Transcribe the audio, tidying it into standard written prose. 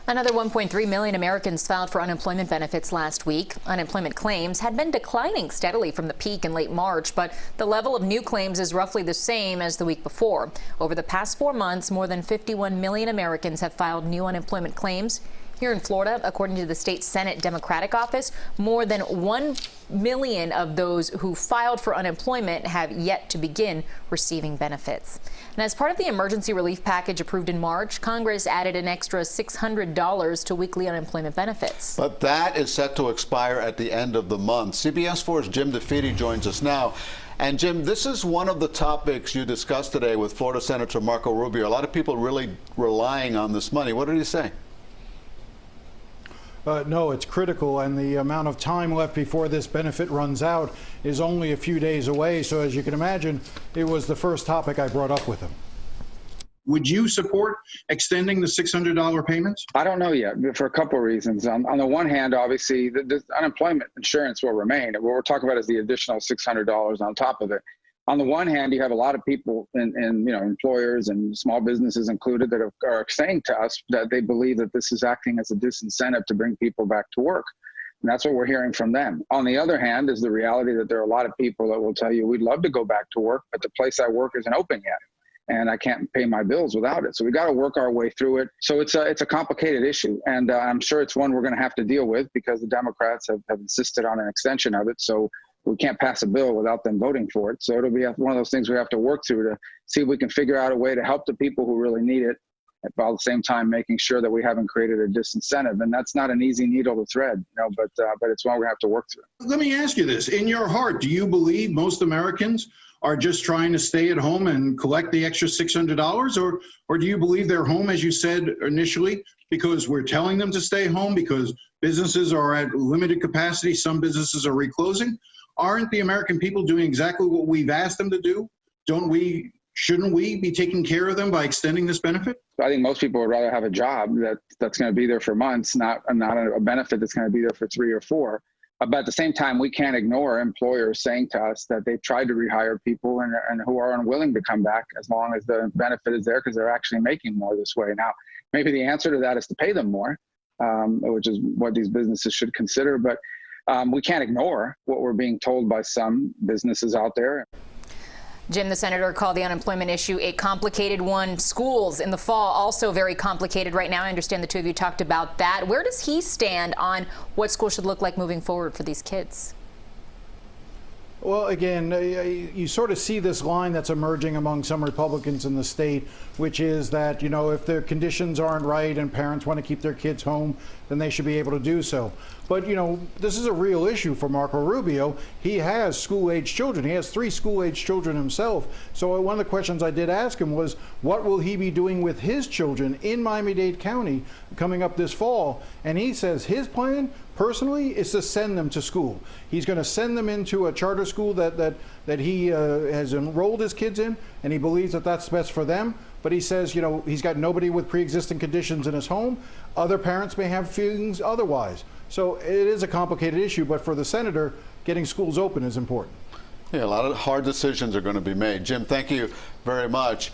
Another 1.3 million Americans filed for unemployment benefits last week. Unemployment claims had been declining steadily from the peak in late March, but the level of new claims is roughly the same as the week before. Over the past 4 months, more than 51 million Americans have filed new unemployment claims. Here in Florida, according to the state Senate Democratic office, more than 1 million of those who filed for unemployment have yet to begin receiving benefits. And as part of the emergency relief package approved in March, Congress added an extra $600 to weekly unemployment benefits. But that is set to expire at the end of the month. CBS4's Jim DeFede joins us now. And Jim, this is one of the topics you discussed today with Florida Senator Marco Rubio. A lot of people really relying on this money. What did he say? No, it's critical, and the amount of time left before this benefit runs out is only a few days away. So as you can imagine, it was the first topic I brought up with him. Would you support extending the $600 payments? I don't know yet for a couple of reasons. On the one hand, obviously, the unemployment insurance will remain. What we're talking about is the additional $600 on top of it. On the one hand, you have a lot of people and employers and small businesses included that are saying to us that they believe that this is acting as a disincentive to bring people back to work. And that's what we're hearing from them. On the other hand is the reality that there are a lot of people that will tell you, we'd love to go back to work, but the place I work isn't open yet, and I can't pay my bills without it. So we got to work our way through it. So it's a complicated issue, and I'm sure it's one we're going to have to deal with because the Democrats have insisted on an extension of it. So we can't pass a bill without them voting for it. So it'll be one of those things we have to work through to see if we can figure out a way to help the people who really need it, while at the same time making sure that we haven't created a disincentive. And that's not an easy needle to thread, but it's one we have to work through. Let me ask you this. In your heart, do you believe most Americans are just trying to stay at home and collect the extra $600? Or do you believe they're home, as you said initially, because we're telling them to stay home, because businesses are at limited capacity, some businesses are reclosing? Aren't the American people doing exactly what we've asked them to do? Shouldn't we be taking care of them by extending this benefit? I think most people would rather have a job that's going to be there for months, not a benefit that's going to be there for 3 or 4. But at the same time, we can't ignore employers saying to us that they've tried to rehire people and who are unwilling to come back as long as the benefit is there, because they're actually making more this way. Now, maybe the answer to that is to pay them more, which is what these businesses should consider. But we can't ignore what we're being told by some businesses out there. Jim, the senator, called the unemployment issue a complicated one. Schools in the fall also very complicated right now. I understand the two of you talked about that. Where does he stand on what school should look like moving forward for these kids? Well, again, you sort of see this line that's emerging among some Republicans in the state, which is that, if the conditions aren't right and parents want to keep their kids home, then they should be able to do so. But, this is a real issue for Marco Rubio. He has school-age children. He has 3 school-age children himself. So one of the questions I did ask him was, what will he be doing with his children in Miami-Dade County coming up this fall? And he says his plan, personally, is to send them to school. He's going to send them into a charter school that he has enrolled his kids in, and he believes that that's best for them. But he says, he's got nobody with pre-existing conditions in his home. Other parents may have feelings otherwise. So it is a complicated issue, but for the senator, getting schools open is important. Yeah, a lot of hard decisions are going to be made. Jim, thank you very much.